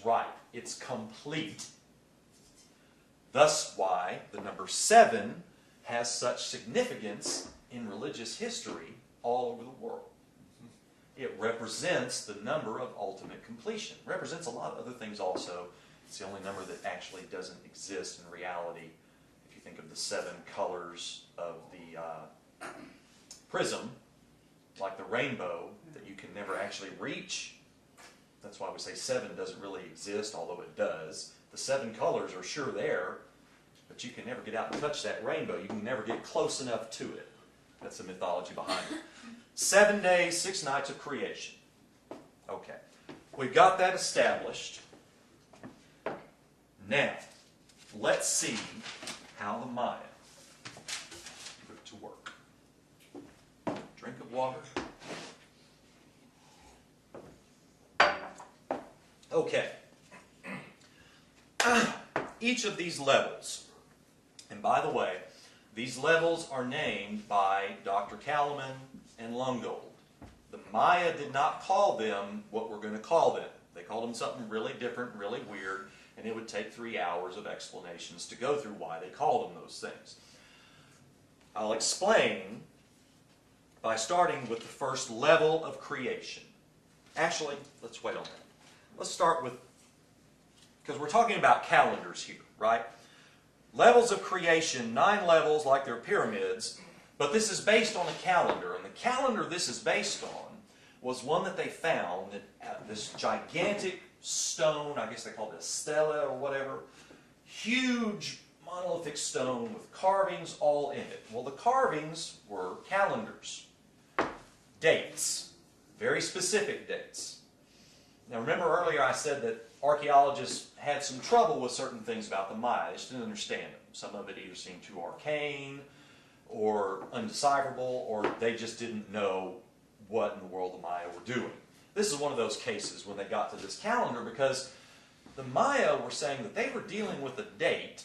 right. It's complete. Thus why the number 7 has such significance in religious history all over the world. It represents the number of ultimate completion. It represents a lot of other things also. It's the only number that actually doesn't exist in reality. If you think of the 7 colors of the prism, like the rainbow, that you can never actually reach. That's why we say 7 doesn't really exist, although it does. The 7 colors are sure there, but you can never get out and touch that rainbow. You can never get close enough to it. That's the mythology behind it. 7 days, 6 nights of creation. Okay. We've got that established. Now, let's see how the Maya put it to work. Drink of water. Okay. Each of these levels, and by the way, these levels are named by Dr. Kalaman and Lungold. The Maya did not call them what we're going to call them. They called them something really different, really weird, and it would take 3 hours of explanations to go through why they called them those things. I'll explain by starting with the first level of creation. Actually, let's wait on that. Let's start with, because we're talking about calendars here, right? Levels of creation, 9 levels like they're pyramids, but this is based on a calendar. And the calendar this is based on was one that they found, this gigantic stone, I guess they called it a stela or whatever, huge monolithic stone with carvings all in it. Well, the carvings were calendars, dates, very specific dates. Now remember earlier I said that archaeologists had some trouble with certain things about the Maya. They just didn't understand them. Some of it either seemed too arcane or undecipherable, or they just didn't know what in the world the Maya were doing. This is one of those cases when they got to this calendar, because the Maya were saying that they were dealing with a date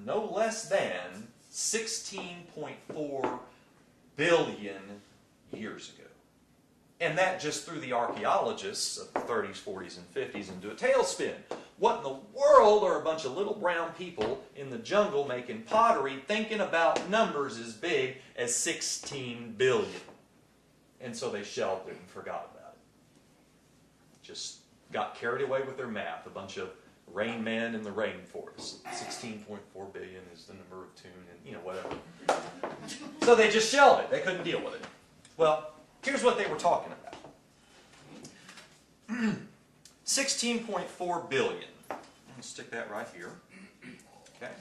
no less than 16.4 billion years ago. And that just threw the archaeologists of the 30s, 40s, and 50s into a tailspin. What in the world are a bunch of little brown people in the jungle making pottery thinking about numbers as big as 16 billion? And so they shelved it and forgot about it. Just got carried away with their math. A bunch of rain men in the rainforest. 16.4 billion is the number of tune and, whatever. So they just shelved it. They couldn't deal with it. Well, here's what they were talking about. 16.4 billion. I'm going to stick that right here. Okay.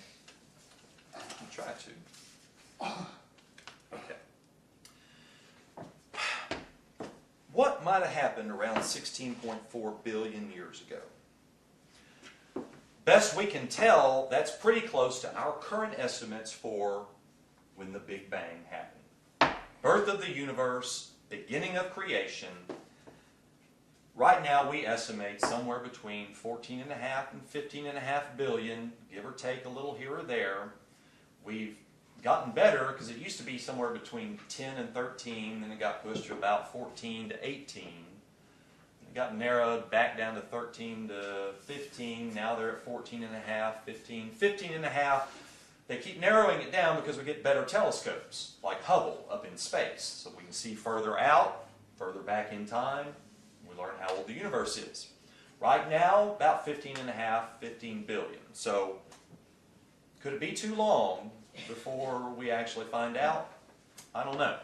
I'll try to. Okay. What might have happened around 16.4 billion years ago? Best we can tell, that's pretty close to our current estimates for when the Big Bang happened. Birth of the universe, beginning of creation. Right now we estimate somewhere between 14.5 and 15.5 billion, give or take a little here or there. We've gotten better because it used to be somewhere between 10 and 13, then it got pushed to about 14 to 18. It got narrowed back down to 13 to 15, now they're at 14.5, 15, 15.5. They keep narrowing it down because we get better telescopes, like Hubble up in space, so we can see further out, further back in time. We learn how old the universe is. Right now, about 15.5, 15 billion. So, could it be too long before we actually find out? I don't know.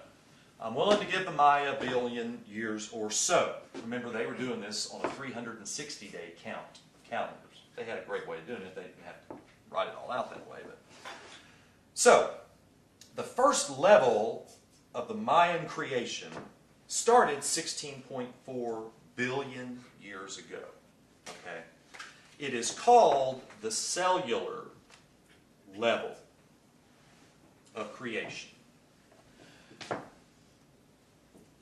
I'm willing to give the Maya a billion years or so. Remember, they were doing this on a 360-day count of calendars. They had a great way of doing it. They didn't have to write it all out that way. So, the first level of the Mayan creation started 16.4 billion years ago. Okay? It is called the cellular level of creation.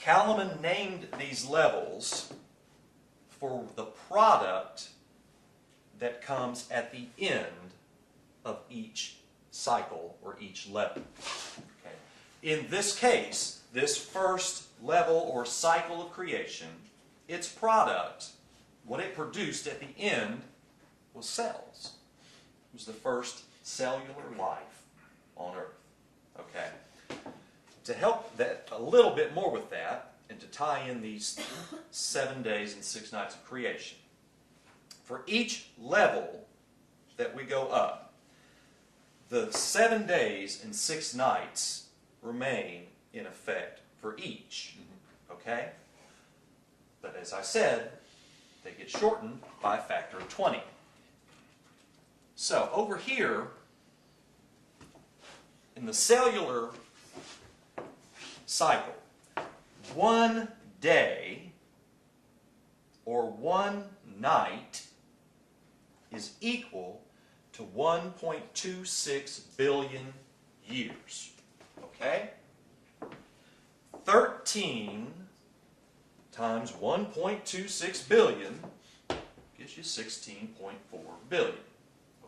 Kalaman named these levels for the product that comes at the end of each cycle or each level. Okay. In this case, this first level or cycle of creation, its product what it produced at the end was cells. It was the first cellular life on Earth. Okay? To help that a little bit more with that, and to tie in these 7 days and 6 nights of creation, for each level that we go up, the 7 days and 6 nights remain in effect for each. Okay? But as I said, they get shortened by a factor of 20. So over here, in the cellular cycle, 1 day or 1 night is equal to 1.26 billion years. Okay? 13 times 1.26 billion gives you 16.4 billion.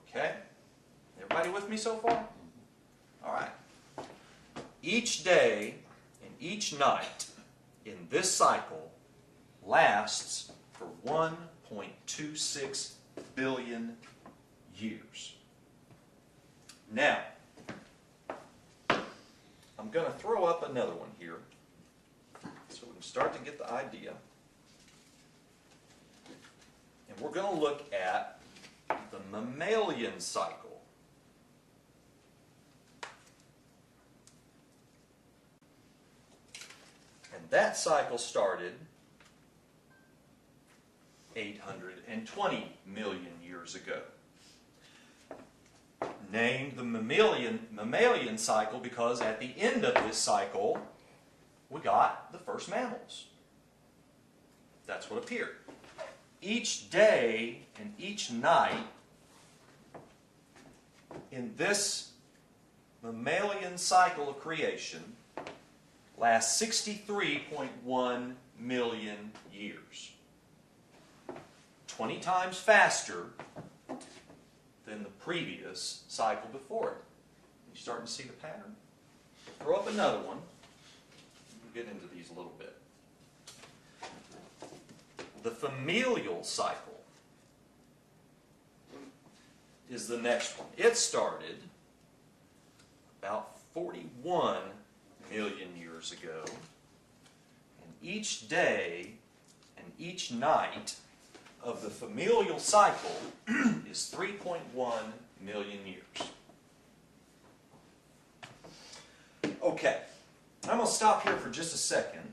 Okay? Everybody with me so far? All right. Each day and each night in this cycle lasts for 1.26 billion years. Now, I'm going to throw up another one here so we can start to get the idea. And we're going to look at the mammalian cycle. And that cycle started 820 million years ago. Named the mammalian cycle because at the end of this cycle, we got the first mammals. That's what appeared. Each day and each night in this mammalian cycle of creation lasts 63.1 million years. 20 times faster than the previous cycle before it. You starting to see the pattern? Throw up another one. We'll get into these a little bit. The familial cycle is the next one. It started about 41 million years ago. And each day and each night of the familial cycle is 3.1 million years. Okay, I'm going to stop here for just a second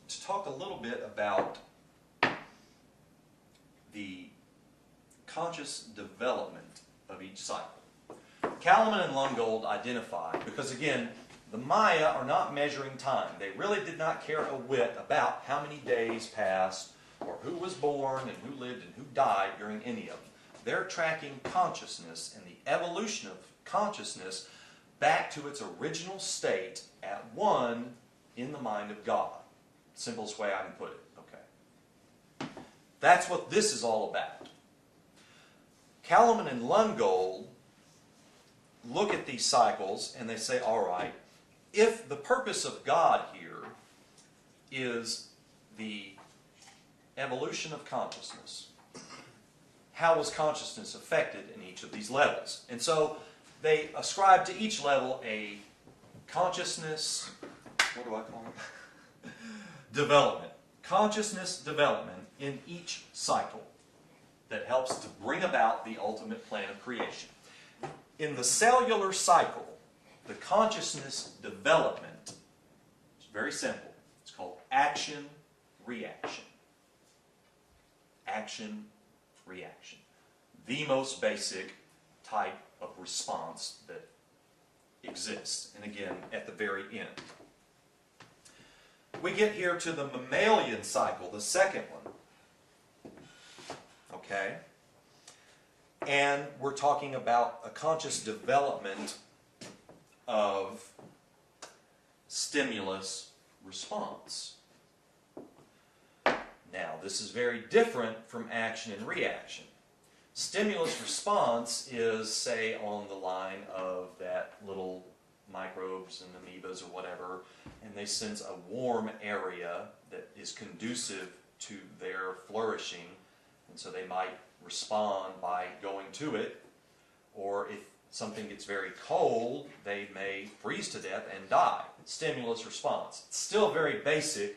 to talk a little bit about the conscious development of each cycle. Kalaman and Lungold identified, because again, the Maya are not measuring time. They really did not care a whit about how many days passed, or who was born, and who lived, and who died during any of them. They're tracking consciousness and the evolution of consciousness back to its original state at one in the mind of God. Simplest way I can put it. Okay. That's what this is all about. Kalaman and Lungold look at these cycles and they say, all right, if the purpose of God here is the evolution of consciousness, how was consciousness affected in each of these levels? And so they ascribe to each level a consciousness, what do I call it? Development. Consciousness development in each cycle that helps to bring about the ultimate plan of creation. In the cellular cycle, the consciousness development is very simple. It's called action-reaction. Action-reaction. The most basic type of response that exists. And again, at the very end. We get here to the mammalian cycle, the second one. Okay? And we're talking about a conscious development of stimulus response. Now, this is very different from action and reaction. Stimulus response is, say, on the line of that little microbes and amoebas or whatever, and they sense a warm area that is conducive to their flourishing, and so they might respond by going to it, or if something gets very cold, they may freeze to death and die. Stimulus response. It's still very basic,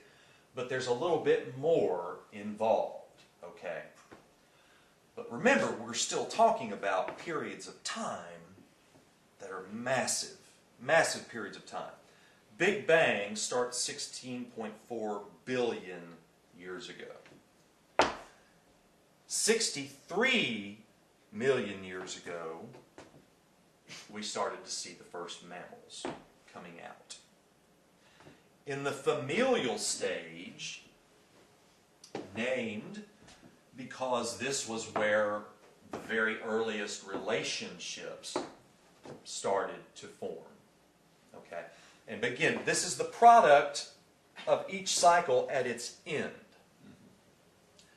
but there's a little bit more involved, okay? But remember, we're still talking about periods of time that are massive, massive periods of time. Big Bang starts 16.4 billion years ago. 63 million years ago, we started to see the first mammals coming out. In the familial stage, named because this was where the very earliest relationships started to form. Okay? And again, this is the product of each cycle at its end.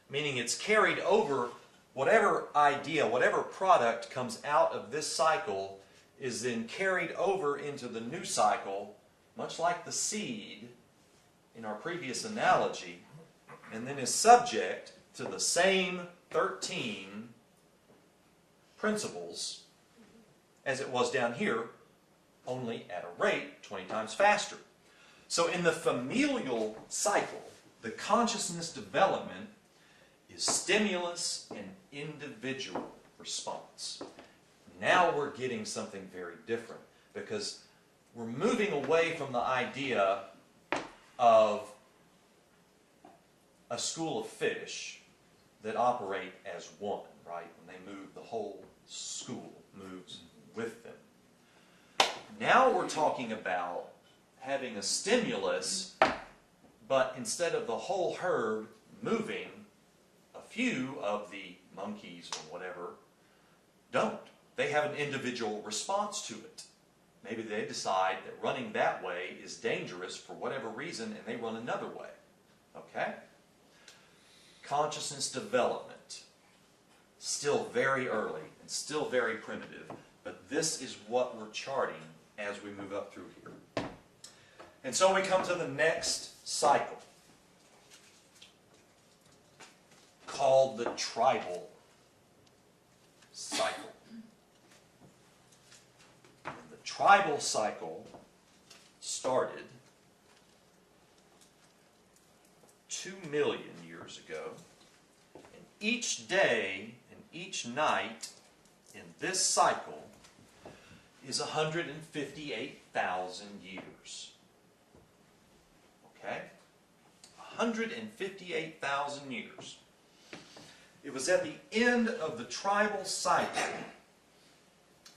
Meaning it's carried over, whatever idea, whatever product comes out of this cycle is then carried over into the new cycle, much like the seed in our previous analogy, and then is subject to the same 13 principles as it was down here, only at a rate 20 times faster. So in the familial cycle, the consciousness development is stimulus and individual response. Now we're getting something very different, because we're moving away from the idea of a school of fish that operate as one, right? When they move, the whole school moves with them. Now we're talking about having a stimulus, but instead of the whole herd moving, a few of the monkeys or whatever don't. They have an individual response to it. Maybe they decide that running that way is dangerous for whatever reason, and they run another way. Okay? Consciousness development. Still very early and still very primitive, but this is what we're charting as we move up through here. And so we come to the next cycle, called the tribal cycle. And the tribal cycle started 2 million years ago, and each day and each night in this cycle is 158,000 years. Okay? 158,000 years. It was at the end of the tribal cycle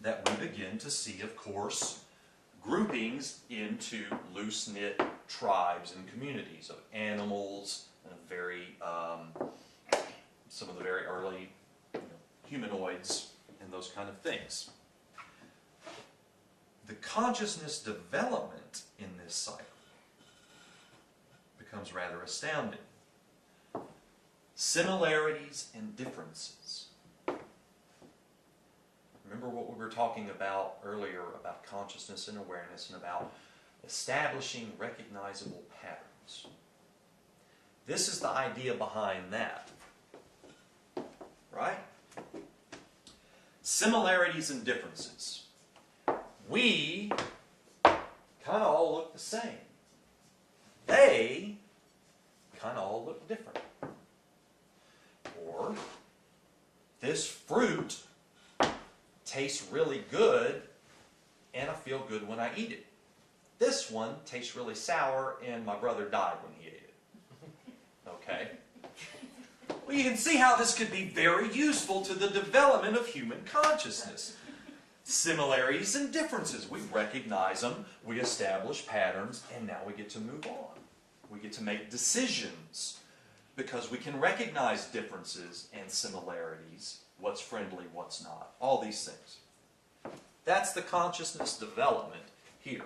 that we begin to see, of course, groupings into loose-knit tribes and communities of animals and some of the very early humanoids and those kind of things. The consciousness development in this cycle becomes rather astounding. Similarities and differences. Remember what we were talking about earlier about consciousness and awareness and about establishing recognizable patterns. This is the idea behind that. Right? Similarities and differences. We kind of all look the same. They kind of all look different. Or, this fruit tastes really good and I feel good when I eat it. This one tastes really sour and my brother died when he ate it. Okay? Well, you can see how this could be very useful to the development of human consciousness. Similarities and differences. We recognize them, we establish patterns, and now we get to move on. We get to make decisions because we can recognize differences and similarities, what's friendly, what's not, all these things. That's the consciousness development here.